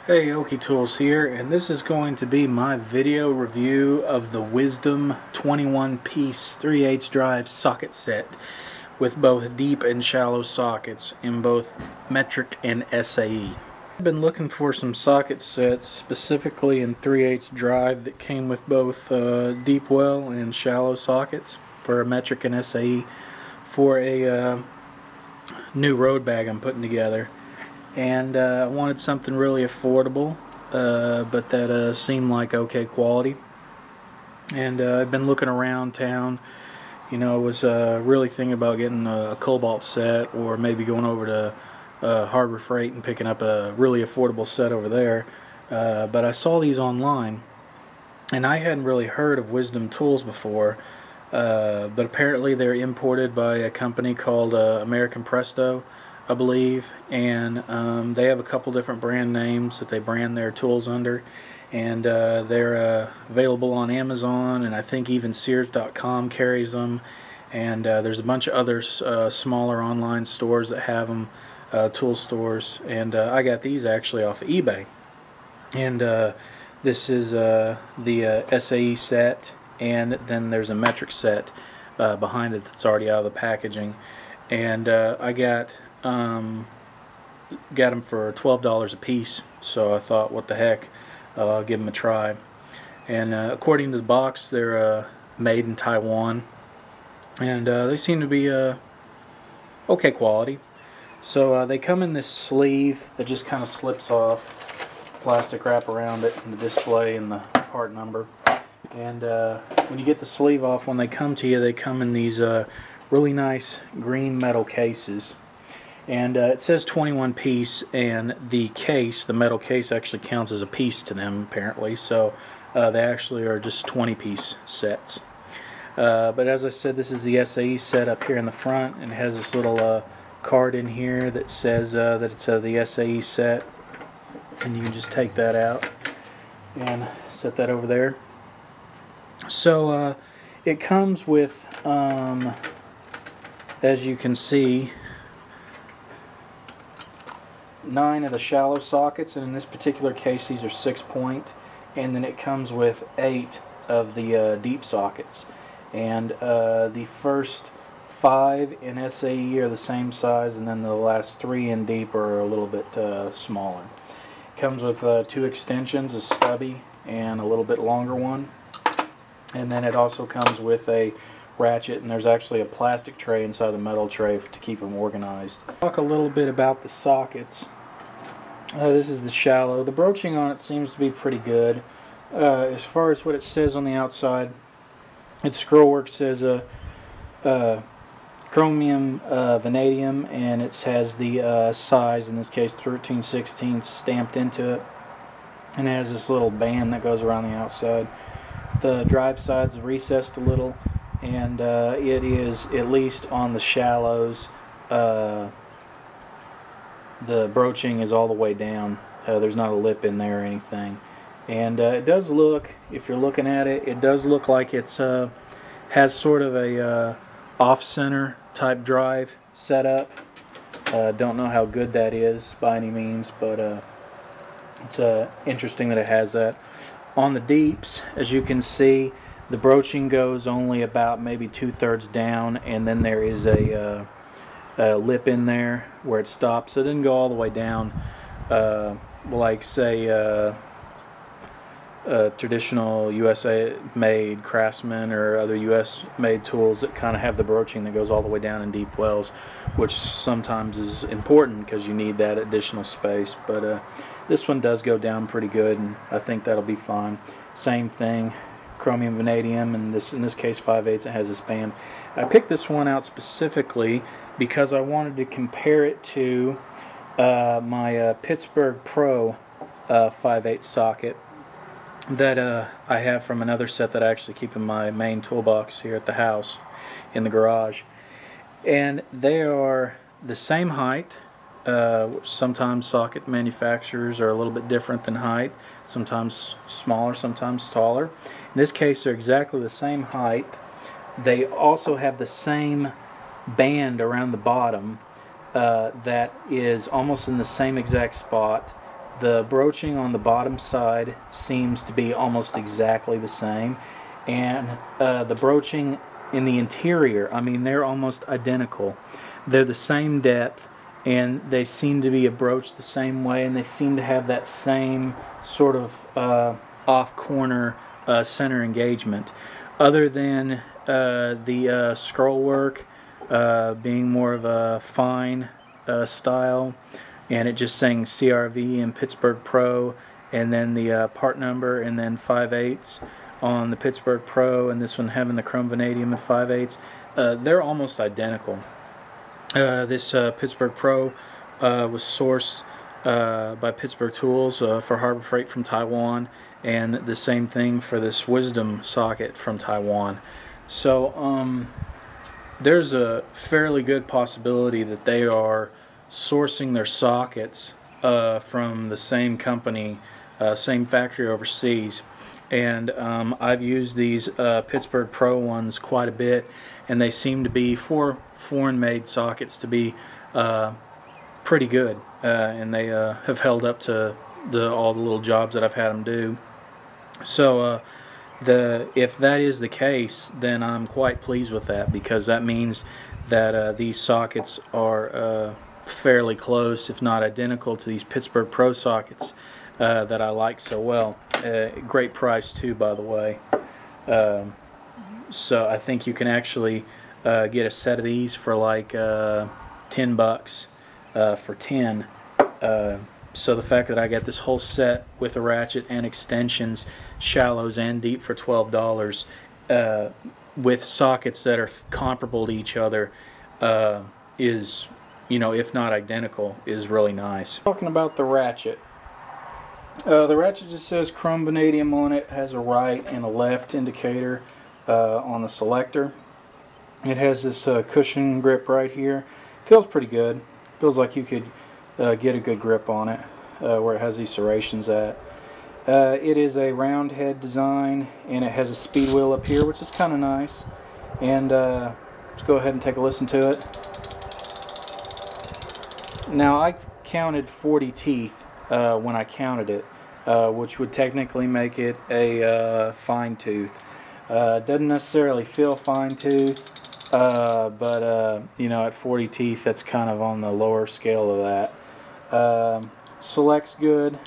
Hey, Okie Tools here, and this is going to be my video review of the Wisdom 21-piece 3/8 drive socket set with both deep and shallow sockets in both metric and SAE. I've been looking for some socket sets specifically in 3/8 drive that came with both deep well and shallow sockets for metric and SAE for a new road bag I'm putting together. And I wanted something really affordable, but that seemed like okay quality. And I've been looking around town. You know, I was really thinking about getting a Cobalt set, or maybe going over to Harbor Freight and picking up a really affordable set over there. But I saw these online, and I hadn't really heard of Wisdom Tools before. But apparently they're imported by a company called American Presto, I believe, and they have a couple different brand names that they brand their tools under, and they're available on Amazon, and I think even Sears.com carries them, and there's a bunch of other smaller online stores that have them, tool stores, and I got these actually off of eBay. And this is the SAE set, and then there's a metric set behind it that's already out of the packaging, and I got them for $12 a piece, so I thought, what the heck, I'll give them a try. And according to the box, they're made in Taiwan, and they seem to be okay quality. So they come in this sleeve that just kind of slips off, plastic wrap around it, and the display and the part number. And when you get the sleeve off, when they come to you, they come in these really nice green metal cases. And it says 21 piece, and the case, the metal case, actually counts as a piece to them apparently, so they actually are just 20-piece sets. But as I said, this is the SAE set up here in the front, and it has this little card in here that says that it's the SAE set, and you can just take that out and set that over there. So it comes with, as you can see, 9 of the shallow sockets, and in this particular case these are 6-point, and then it comes with 8 of the deep sockets, and the first 5 in SAE are the same size, and then the last 3 in deep are a little bit smaller. It comes with 2 extensions, a stubby and a little bit longer one, and then it also comes with a ratchet, and there's actually a plastic tray inside the metal tray to keep them organized. Talk a little bit about the sockets. This is the shallow. The broaching on it seems to be pretty good. As far as what it says on the outside, its scrollwork says chromium vanadium, and it has the size, in this case 13/16 stamped into it, and it has this little band that goes around the outside. The drive side's recessed a little, and it is, at least on the shallows, the broaching is all the way down. There's not a lip in there or anything, and it does look, if you're looking at it, it does look like it's has sort of a off-center type drive setup. Don't know how good that is by any means, but it's interesting that it has that. On the deeps, as you can see, the broaching goes only about maybe 2/3 down, and then there is a lip in there where it stops. It didn't go all the way down, like say traditional USA made Craftsman or other US made tools that kind of have the broaching that goes all the way down in deep wells, which sometimes is important because you need that additional space. But this one does go down pretty good, and I think that'll be fine. Same thing, chromium vanadium, and in this case 5/8, it has this band. I picked this one out specifically because I wanted to compare it to my Pittsburgh Pro 5/8 socket that I have from another set that I actually keep in my main toolbox here at the house in the garage, and they are the same height. Sometimes socket manufacturers are a little bit different than height, sometimes smaller, sometimes taller. In this case, they're exactly the same height. They also have the same band around the bottom that is almost in the same exact spot, The broaching on the bottom side seems to be almost exactly the same, and the broaching in the interior, I mean, they're almost identical. They're the same depth, and they seem to be broached the same way, and they seem to have that same sort of off corner center engagement, other than the scroll work being more of a fine style, and it just saying CRV and Pittsburgh Pro, and then the part number, and then 5/8 on the Pittsburgh Pro, and this one having the chrome vanadium and 5/8. They're almost identical. This Pittsburgh Pro was sourced by Pittsburgh Tools for Harbor Freight from Taiwan, and the same thing for this Wisdom socket from Taiwan. So there's a fairly good possibility that they are sourcing their sockets from the same company, same factory overseas. And I've used these Pittsburgh Pro ones quite a bit, and they seem to be, for foreign-made sockets, to be pretty good, and they have held up to all the little jobs that I've had them do. So if that is the case, then I'm quite pleased with that, because that means that these sockets are fairly close, if not identical, to these Pittsburgh Pro sockets that I like so well. Great price too, by the way. So I think you can actually get a set of these for like 10 bucks for 10. So the fact that I got this whole set with a ratchet and extensions, shallows and deep, for $12 with sockets that are comparable to each other is, you know, if not identical, is really nice. Talking about the ratchet. The ratchet just says chrome vanadium on it. Has a right and a left indicator on the selector. It has this cushion grip right here. Feels pretty good. Feels like you could get a good grip on it where it has these serrations at. It is a round head design, and it has a speed wheel up here, which is kind of nice. And let's go ahead and take a listen to it. Now, I counted 40 teeth when I counted it, which would technically make it a fine tooth. Doesn't necessarily feel fine tooth, but you know, at 40 teeth, that's kind of on the lower scale of that. Selects good,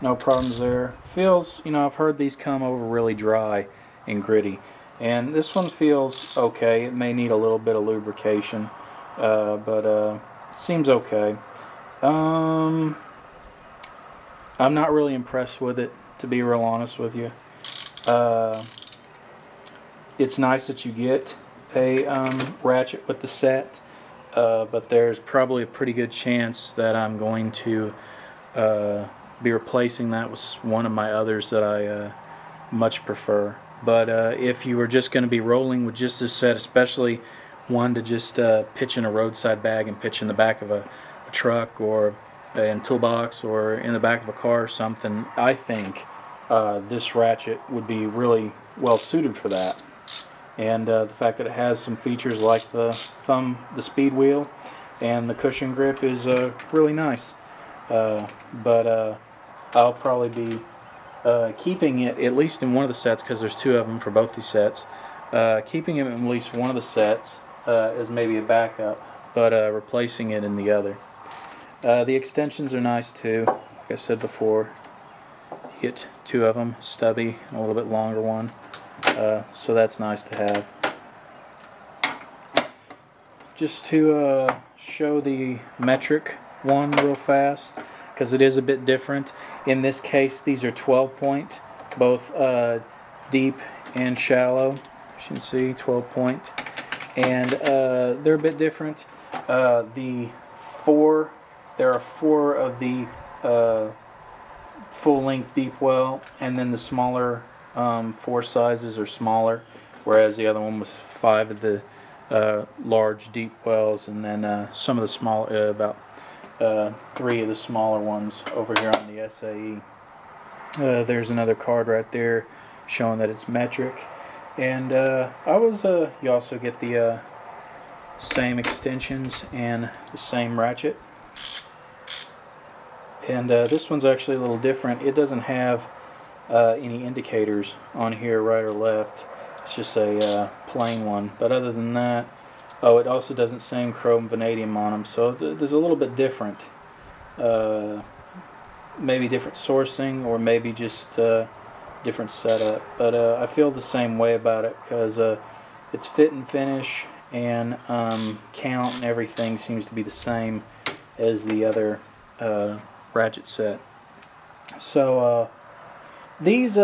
no problems there. Feels, you know, I've heard these come over really dry and gritty, and this one feels okay. It may need a little bit of lubrication, but it seems okay. I'm not really impressed with it, to be real honest with you. It's nice that you get a ratchet with the set, but there's probably a pretty good chance that I'm going to be replacing that with one of my others that I much prefer. But if you were just going to be rolling with just this set, especially one to just pitch in a roadside bag and pitch in the back of a truck, or in a toolbox, or in the back of a car or something, I think this ratchet would be really well suited for that. And the fact that it has some features like the speed wheel and the cushion grip is really nice. But I'll probably be keeping it at least in one of the sets, because there's two of them for both these sets. Keeping it in at least one of the sets as maybe a backup, but replacing it in the other. The extensions are nice too. Like I said before, you get two of them, stubby and a little bit longer one. So that's nice to have. Just to show the metric one real fast, because it is a bit different. In this case, these are 12 point, both deep and shallow. As you can see, 12 point. And they're a bit different. There are four of the full-length deep well, and then the smaller four sizes are smaller, whereas the other one was 5 of the large deep wells, and then some of the small, about 3 of the smaller ones over here on the SAE. There's another card right there showing that it's metric, and you also get the same extensions and the same ratchet. And this one's actually a little different. It doesn't have any indicators on here, right or left. It's just a plain one. But other than that, oh, it also doesn't say chrome vanadium on them, so there's a little bit different. Maybe different sourcing, or maybe just different setup. But I feel the same way about it, because its fit and finish and count and everything seems to be the same as the other ratchet set. So these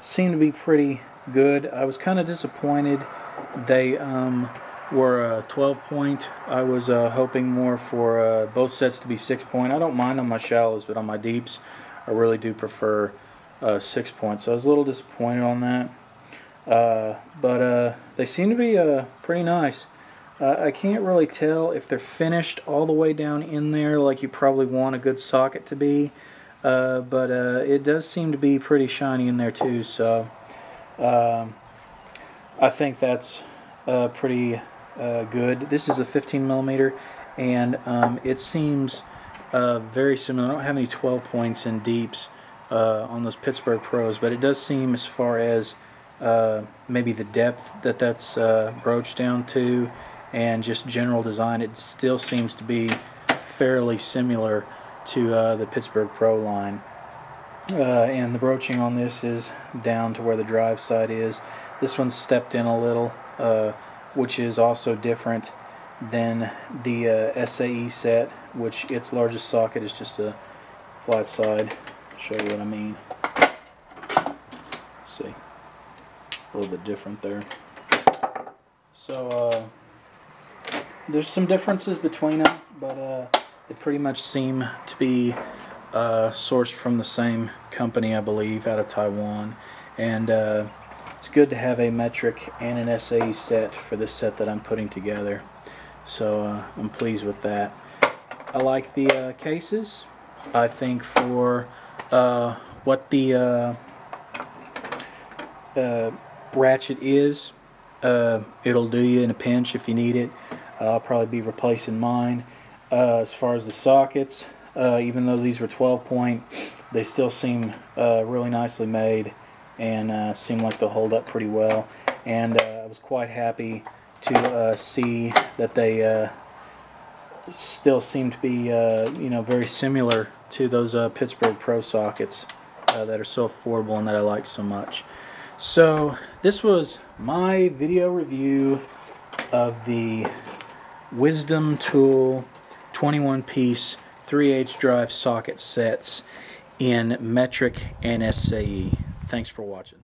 seem to be pretty good. I was kind of disappointed they were 12 point. I was hoping more for both sets to be 6 point. I don't mind on my shallows, but on my deeps I really do prefer 6 point. So I was a little disappointed on that. But they seem to be pretty nice. I can't really tell if they're finished all the way down in there like you probably want a good socket to be, but it does seem to be pretty shiny in there too, so I think that's pretty good. This is a 15 millimeter, and it seems very similar. I don't have any 12 points in deeps on those Pittsburgh Pros, but it does seem, as far as maybe the depth that's broached down to and just general design, it still seems to be fairly similar to the Pittsburgh Pro line. And the broaching on this is down to where the drive side is. This one's stepped in a little, which is also different than the SAE set, which its largest socket is just a flat side. I'll show you what I mean. See, a little bit different there. So there's some differences between them, but they pretty much seem to be sourced from the same company, I believe, out of Taiwan. And it's good to have a metric and an SAE set for this set that I'm putting together. So I'm pleased with that. I like the cases. I think for what the ratchet is, it'll do you in a pinch if you need it. I'll probably be replacing mine. As far as the sockets, even though these were 12 point, they still seem really nicely made and seem like they'll hold up pretty well. And I was quite happy to see that they still seem to be you know, very similar to those Pittsburgh Pro sockets that are so affordable and that I like so much. So this was my video review of the Wisdom Tool 21-piece 3/8 drive socket sets in metric and SAE. Thanks for watching.